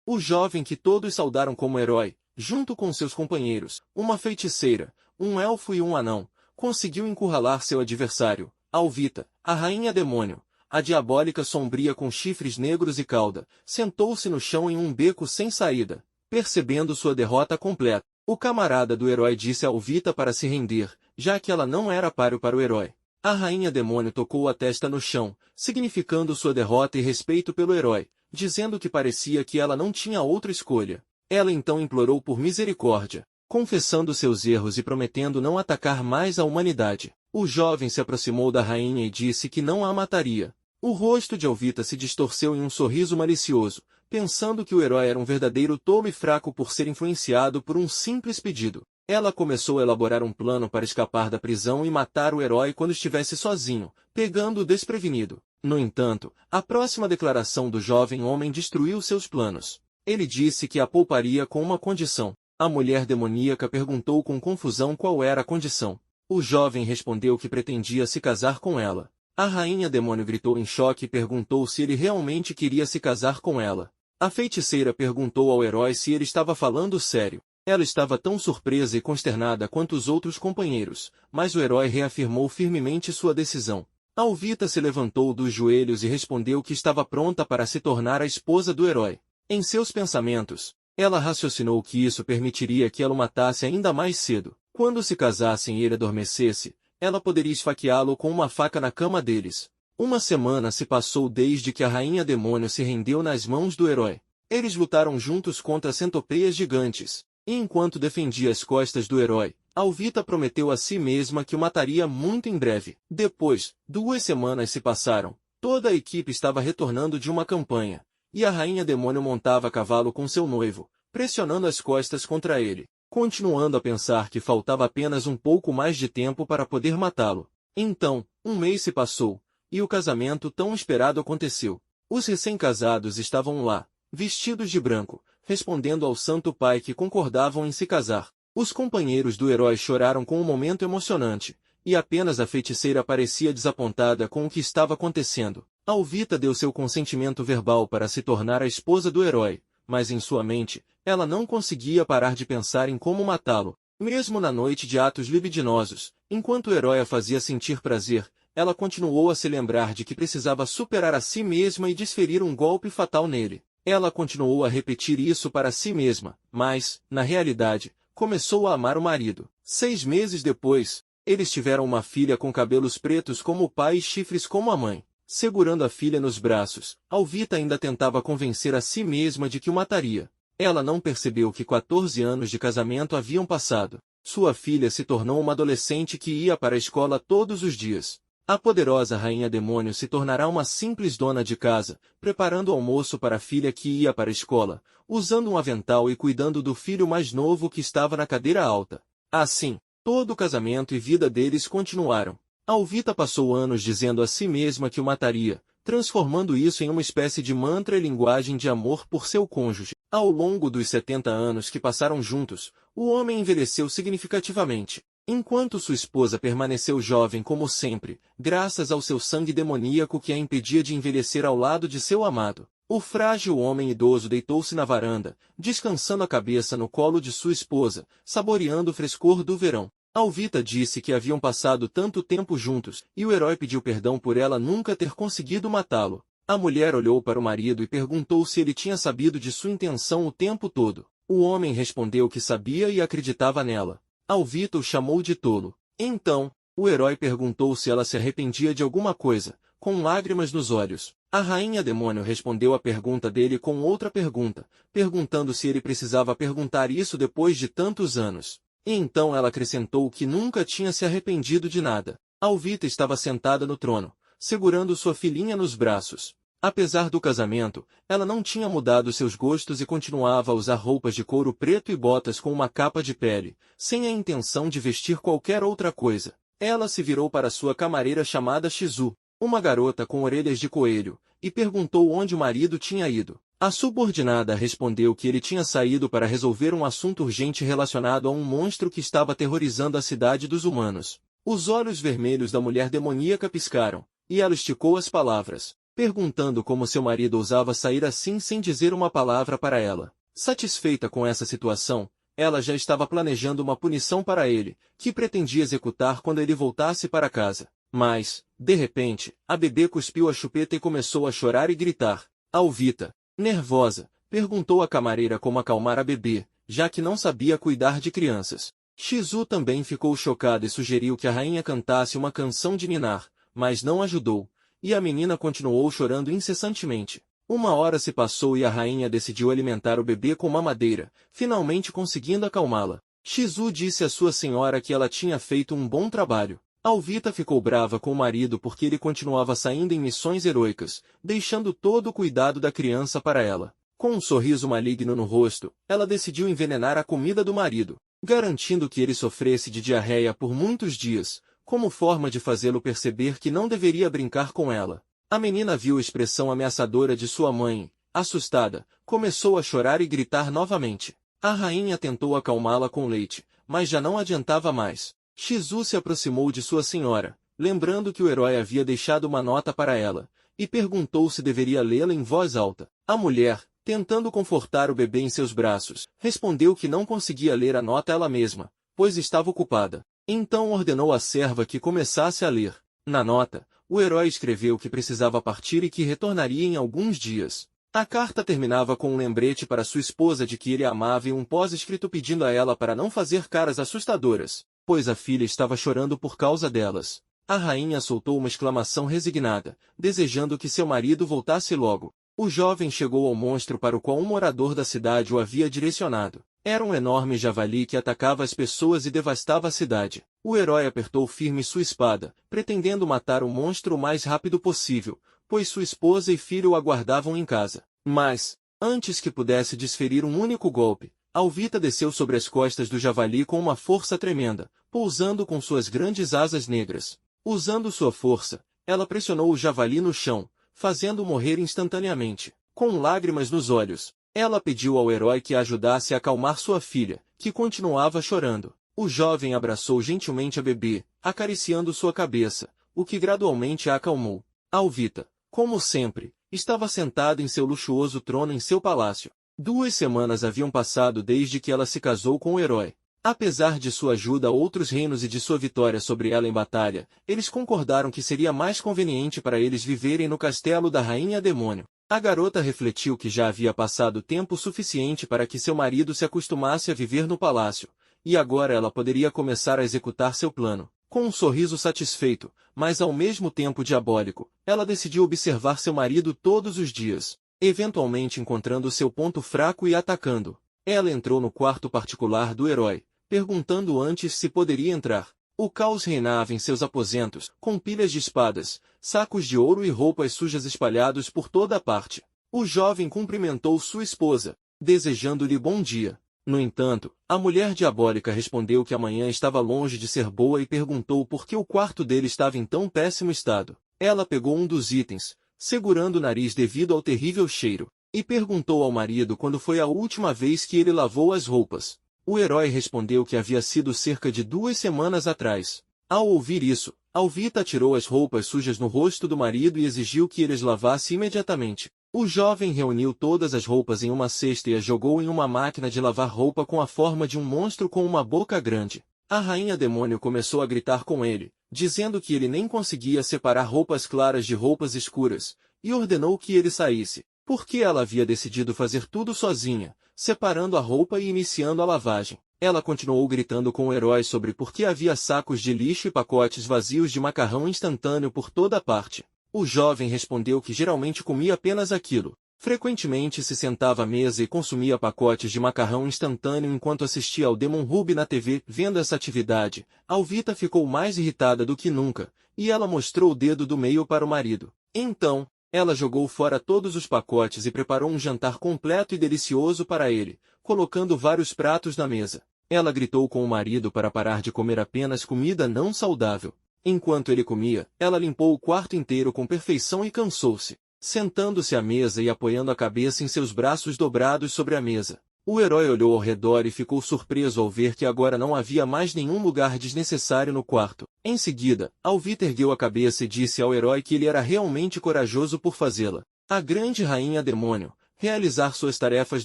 O jovem que todos saudaram como herói, junto com seus companheiros, uma feiticeira, um elfo e um anão, conseguiu encurralar seu adversário, Alvita, a rainha demônio, a diabólica sombria com chifres negros e cauda, sentou-se no chão em um beco sem saída. Percebendo sua derrota completa, o camarada do herói disse a Alvita para se render, já que ela não era páreo para o herói. A rainha demônio tocou a testa no chão, significando sua derrota e respeito pelo herói, dizendo que parecia que ela não tinha outra escolha. Ela então implorou por misericórdia, confessando seus erros e prometendo não atacar mais a humanidade. O jovem se aproximou da rainha e disse que não a mataria. O rosto de Alvita se distorceu em um sorriso malicioso, pensando que o herói era um verdadeiro tolo e fraco por ser influenciado por um simples pedido. Ela começou a elaborar um plano para escapar da prisão e matar o herói quando estivesse sozinho, pegando-o desprevenido. No entanto, a próxima declaração do jovem homem destruiu seus planos. Ele disse que a pouparia com uma condição. A mulher demoníaca perguntou com confusão qual era a condição. O jovem respondeu que pretendia se casar com ela. A rainha demônio gritou em choque e perguntou se ele realmente queria se casar com ela. A feiticeira perguntou ao herói se ele estava falando sério. Ela estava tão surpresa e consternada quanto os outros companheiros, mas o herói reafirmou firmemente sua decisão. Alvita se levantou dos joelhos e respondeu que estava pronta para se tornar a esposa do herói. Em seus pensamentos, ela raciocinou que isso permitiria que ela o matasse ainda mais cedo. Quando se casassem e ele adormecesse, ela poderia esfaqueá-lo com uma faca na cama deles. Uma semana se passou desde que a rainha demônio se rendeu nas mãos do herói. Eles lutaram juntos contra centopeias gigantes, e enquanto defendia as costas do herói, Alvita prometeu a si mesma que o mataria muito em breve. Depois, 2 semanas se passaram. Toda a equipe estava retornando de uma campanha, e a rainha demônio montava a cavalo com seu noivo, pressionando as costas contra ele, continuando a pensar que faltava apenas um pouco mais de tempo para poder matá-lo. Então, 1 mês se passou, e o casamento tão esperado aconteceu. Os recém-casados estavam lá, vestidos de branco, respondendo ao Santo Pai que concordavam em se casar. Os companheiros do herói choraram com um momento emocionante, e apenas a feiticeira parecia desapontada com o que estava acontecendo. Alvita deu seu consentimento verbal para se tornar a esposa do herói, mas em sua mente, ela não conseguia parar de pensar em como matá-lo. Mesmo na noite de atos libidinosos, enquanto o herói a fazia sentir prazer, ela continuou a se lembrar de que precisava superar a si mesma e desferir um golpe fatal nele. Ela continuou a repetir isso para si mesma, mas, na realidade, começou a amar o marido. 6 meses depois, eles tiveram uma filha com cabelos pretos como o pai e chifres como a mãe. Segurando a filha nos braços, Alvita ainda tentava convencer a si mesma de que o mataria. Ela não percebeu que 14 anos de casamento haviam passado. Sua filha se tornou uma adolescente que ia para a escola todos os dias. A poderosa rainha demônio se tornará uma simples dona de casa, preparando o almoço para a filha que ia para a escola, usando um avental e cuidando do filho mais novo que estava na cadeira alta. Assim, todo o casamento e vida deles continuaram. Alvita passou anos dizendo a si mesma que o mataria, transformando isso em uma espécie de mantra e linguagem de amor por seu cônjuge. Ao longo dos 70 anos que passaram juntos, o homem envelheceu significativamente, enquanto sua esposa permaneceu jovem como sempre, graças ao seu sangue demoníaco que a impedia de envelhecer ao lado de seu amado. O frágil homem idoso deitou-se na varanda, descansando a cabeça no colo de sua esposa, saboreando o frescor do verão. Alvita disse que haviam passado tanto tempo juntos, e o herói pediu perdão por ela nunca ter conseguido matá-lo. A mulher olhou para o marido e perguntou se ele tinha sabido de sua intenção o tempo todo. O homem respondeu que sabia e acreditava nela. Alvita o chamou de tolo. Então, o herói perguntou se ela se arrependia de alguma coisa, com lágrimas nos olhos. A rainha demônio respondeu à pergunta dele com outra pergunta, perguntando se ele precisava perguntar isso depois de tantos anos. E então ela acrescentou que nunca tinha se arrependido de nada. Alvita estava sentada no trono, segurando sua filhinha nos braços. Apesar do casamento, ela não tinha mudado seus gostos e continuava a usar roupas de couro preto e botas com uma capa de pele, sem a intenção de vestir qualquer outra coisa. Ela se virou para sua camareira chamada Shizu, uma garota com orelhas de coelho, e perguntou onde o marido tinha ido. A subordinada respondeu que ele tinha saído para resolver um assunto urgente relacionado a um monstro que estava aterrorizando a cidade dos humanos. Os olhos vermelhos da mulher demoníaca piscaram, e ela esticou as palavras. perguntando como seu marido ousava sair assim sem dizer uma palavra para ela. Satisfeita com essa situação, ela já estava planejando uma punição para ele, que pretendia executar quando ele voltasse para casa. Mas, de repente, a bebê cuspiu a chupeta e começou a chorar e gritar. Alvita, nervosa, perguntou à camareira como acalmar a bebê, já que não sabia cuidar de crianças. Shizu também ficou chocada e sugeriu que a rainha cantasse uma canção de ninar, mas não ajudou, e a menina continuou chorando incessantemente. Uma hora se passou e a rainha decidiu alimentar o bebê com mamadeira, finalmente conseguindo acalmá-la. Shizu disse à sua senhora que ela tinha feito um bom trabalho. Alvita ficou brava com o marido porque ele continuava saindo em missões heroicas, deixando todo o cuidado da criança para ela. Com um sorriso maligno no rosto, ela decidiu envenenar a comida do marido, garantindo que ele sofresse de diarreia por muitos dias, como forma de fazê-lo perceber que não deveria brincar com ela. A menina viu a expressão ameaçadora de sua mãe, assustada, começou a chorar e gritar novamente. A rainha tentou acalmá-la com leite, mas já não adiantava mais. Shizu se aproximou de sua senhora, lembrando que o herói havia deixado uma nota para ela, e perguntou se deveria lê-la em voz alta. A mulher, tentando confortar o bebê em seus braços, respondeu que não conseguia ler a nota ela mesma, pois estava ocupada. Então ordenou à serva que começasse a ler. Na nota, o herói escreveu que precisava partir e que retornaria em alguns dias. A carta terminava com um lembrete para sua esposa de que ele a amava e um pós-escrito pedindo a ela para não fazer caras assustadoras, pois a filha estava chorando por causa delas. A rainha soltou uma exclamação resignada, desejando que seu marido voltasse logo. O jovem chegou ao monstro para o qual um morador da cidade o havia direcionado. Era um enorme javali que atacava as pessoas e devastava a cidade. O herói apertou firme sua espada, pretendendo matar o monstro o mais rápido possível, pois sua esposa e filho o aguardavam em casa. Mas, antes que pudesse desferir um único golpe, Alvita desceu sobre as costas do javali com uma força tremenda, pousando com suas grandes asas negras. Usando sua força, ela pressionou o javali no chão, fazendo-o morrer instantaneamente. Com lágrimas nos olhos, ela pediu ao herói que a ajudasse a acalmar sua filha, que continuava chorando. O jovem abraçou gentilmente a bebê, acariciando sua cabeça, o que gradualmente a acalmou. Alvita, como sempre, estava sentada em seu luxuoso trono em seu palácio. 2 semanas haviam passado desde que ela se casou com o herói. Apesar de sua ajuda a outros reinos e de sua vitória sobre ela em batalha, eles concordaram que seria mais conveniente para eles viverem no castelo da Rainha Demônio. A garota refletiu que já havia passado tempo suficiente para que seu marido se acostumasse a viver no palácio, e agora ela poderia começar a executar seu plano. Com um sorriso satisfeito, mas ao mesmo tempo diabólico, ela decidiu observar seu marido todos os dias, eventualmente encontrando seu ponto fraco e atacando. Ela entrou no quarto particular do herói, perguntando antes se poderia entrar. O caos reinava em seus aposentos, com pilhas de espadas, sacos de ouro e roupas sujas espalhados por toda a parte. O jovem cumprimentou sua esposa, desejando-lhe bom dia. No entanto, a mulher diabólica respondeu que a manhã estava longe de ser boa e perguntou por que o quarto dele estava em tão péssimo estado. Ela pegou um dos itens, segurando o nariz devido ao terrível cheiro, e perguntou ao marido quando foi a última vez que ele lavou as roupas. O herói respondeu que havia sido cerca de 2 semanas atrás. Ao ouvir isso, Alvita tirou as roupas sujas no rosto do marido e exigiu que ele as lavasse imediatamente. O jovem reuniu todas as roupas em uma cesta e as jogou em uma máquina de lavar roupa com a forma de um monstro com uma boca grande. A rainha demônio começou a gritar com ele, dizendo que ele nem conseguia separar roupas claras de roupas escuras, e ordenou que ele saísse, porque ela havia decidido fazer tudo sozinha, separando a roupa e iniciando a lavagem. Ela continuou gritando com o herói sobre por que havia sacos de lixo e pacotes vazios de macarrão instantâneo por toda parte. O jovem respondeu que geralmente comia apenas aquilo. Frequentemente se sentava à mesa e consumia pacotes de macarrão instantâneo enquanto assistia ao Demon Ruby na TV. Vendo essa atividade, Alvita ficou mais irritada do que nunca, e ela mostrou o dedo do meio para o marido. Então, ela jogou fora todos os pacotes e preparou um jantar completo e delicioso para ele, colocando vários pratos na mesa. Ela gritou com o marido para parar de comer apenas comida não saudável. Enquanto ele comia, ela limpou o quarto inteiro com perfeição e cansou-se, sentando-se à mesa e apoiando a cabeça em seus braços dobrados sobre a mesa. O herói olhou ao redor e ficou surpreso ao ver que agora não havia mais nenhum lugar desnecessário no quarto. Em seguida, Alvita ergueu a cabeça e disse ao herói que ele era realmente corajoso por fazê-la. A grande rainha demônio, realizar suas tarefas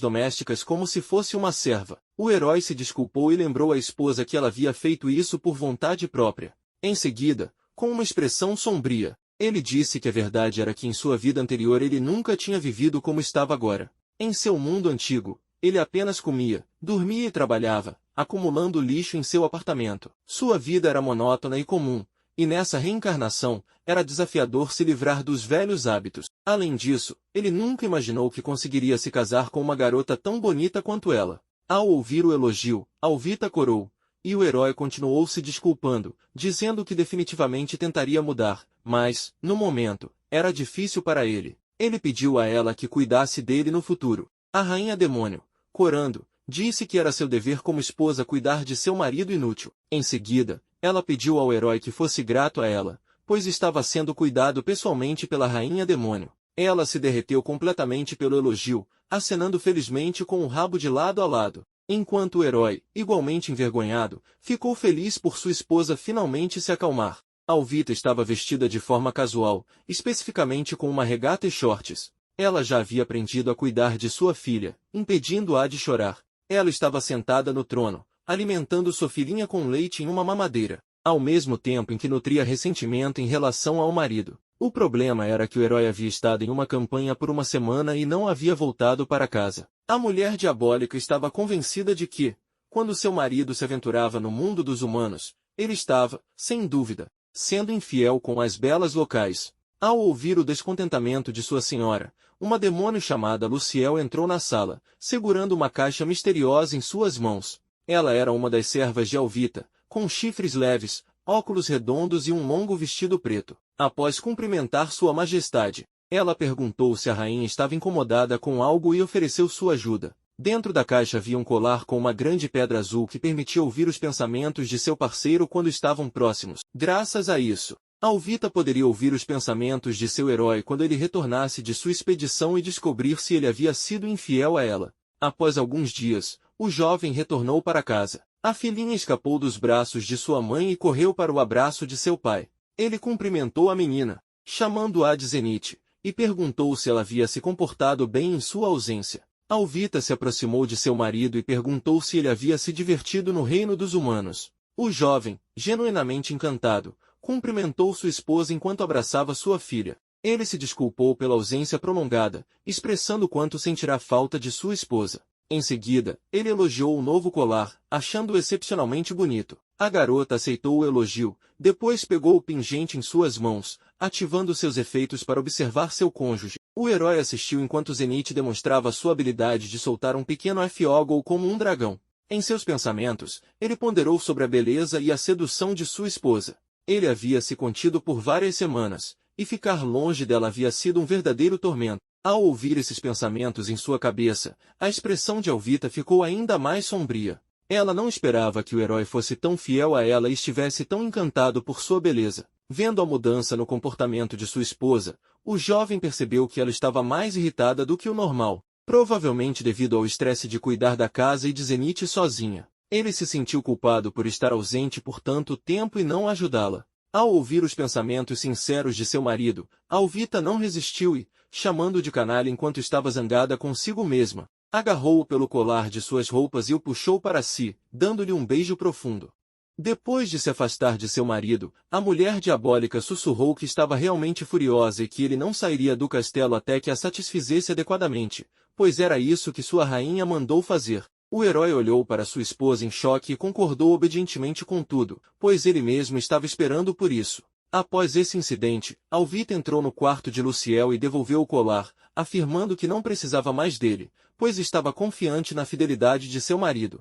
domésticas como se fosse uma serva. O herói se desculpou e lembrou à esposa que ela havia feito isso por vontade própria. Em seguida, com uma expressão sombria, ele disse que a verdade era que em sua vida anterior ele nunca tinha vivido como estava agora. Em seu mundo antigo, ele apenas comia, dormia e trabalhava, acumulando lixo em seu apartamento. Sua vida era monótona e comum, e nessa reencarnação, era desafiador se livrar dos velhos hábitos. Além disso, ele nunca imaginou que conseguiria se casar com uma garota tão bonita quanto ela. Ao ouvir o elogio, Alvita corou, e o herói continuou se desculpando, dizendo que definitivamente tentaria mudar, mas, no momento, era difícil para ele. Ele pediu a ela que cuidasse dele no futuro. A rainha demônio, corando, disse que era seu dever como esposa cuidar de seu marido inútil. Em seguida, ela pediu ao herói que fosse grato a ela, pois estava sendo cuidado pessoalmente pela rainha demônio. Ela se derreteu completamente pelo elogio, acenando felizmente com o rabo de lado a lado, enquanto o herói, igualmente envergonhado, ficou feliz por sua esposa finalmente se acalmar. Alvita estava vestida de forma casual, especificamente com uma regata e shorts. Ela já havia aprendido a cuidar de sua filha, impedindo-a de chorar. Ela estava sentada no trono, alimentando sua filhinha com leite em uma mamadeira, ao mesmo tempo em que nutria ressentimento em relação ao marido. O problema era que o herói havia estado em uma campanha por uma semana e não havia voltado para casa. A mulher diabólica estava convencida de que, quando seu marido se aventurava no mundo dos humanos, ele estava, sem dúvida, sendo infiel com as belas locais. Ao ouvir o descontentamento de sua senhora, uma demônio chamada Luciel entrou na sala, segurando uma caixa misteriosa em suas mãos. Ela era uma das servas de Alvita, com chifres leves, óculos redondos e um longo vestido preto. Após cumprimentar sua majestade, ela perguntou se a rainha estava incomodada com algo e ofereceu sua ajuda. Dentro da caixa havia um colar com uma grande pedra azul que permitia ouvir os pensamentos de seu parceiro quando estavam próximos. Graças a isso, Alvita poderia ouvir os pensamentos de seu herói quando ele retornasse de sua expedição e descobrir se ele havia sido infiel a ela. Após alguns dias, o jovem retornou para casa. A filhinha escapou dos braços de sua mãe e correu para o abraço de seu pai. Ele cumprimentou a menina, chamando-a de Zenith, e perguntou se ela havia se comportado bem em sua ausência. Alvita se aproximou de seu marido e perguntou se ele havia se divertido no reino dos humanos. O jovem, genuinamente encantado, cumprimentou sua esposa enquanto abraçava sua filha. Ele se desculpou pela ausência prolongada, expressando quanto sentirá falta de sua esposa. Em seguida, ele elogiou o novo colar, achando-o excepcionalmente bonito. A garota aceitou o elogio, depois pegou o pingente em suas mãos, ativando seus efeitos para observar seu cônjuge. O herói assistiu enquanto Zenith demonstrava sua habilidade de soltar um pequeno F-Oggle como um dragão. Em seus pensamentos, ele ponderou sobre a beleza e a sedução de sua esposa. Ele havia se contido por várias semanas, e ficar longe dela havia sido um verdadeiro tormento. Ao ouvir esses pensamentos em sua cabeça, a expressão de Alvita ficou ainda mais sombria. Ela não esperava que o herói fosse tão fiel a ela e estivesse tão encantado por sua beleza. Vendo a mudança no comportamento de sua esposa, o jovem percebeu que ela estava mais irritada do que o normal, provavelmente devido ao estresse de cuidar da casa e de Zenith sozinha. Ele se sentiu culpado por estar ausente por tanto tempo e não ajudá-la. Ao ouvir os pensamentos sinceros de seu marido, Alvita não resistiu e, chamando-o de canalha enquanto estava zangada consigo mesma, agarrou-o pelo colar de suas roupas e o puxou para si, dando-lhe um beijo profundo. Depois de se afastar de seu marido, a mulher diabólica sussurrou que estava realmente furiosa e que ele não sairia do castelo até que a satisfizesse adequadamente, pois era isso que sua rainha mandou fazer. O herói olhou para sua esposa em choque e concordou obedientemente com tudo, pois ele mesmo estava esperando por isso. Após esse incidente, Alvita entrou no quarto de Luciel e devolveu o colar, afirmando que não precisava mais dele, pois estava confiante na fidelidade de seu marido.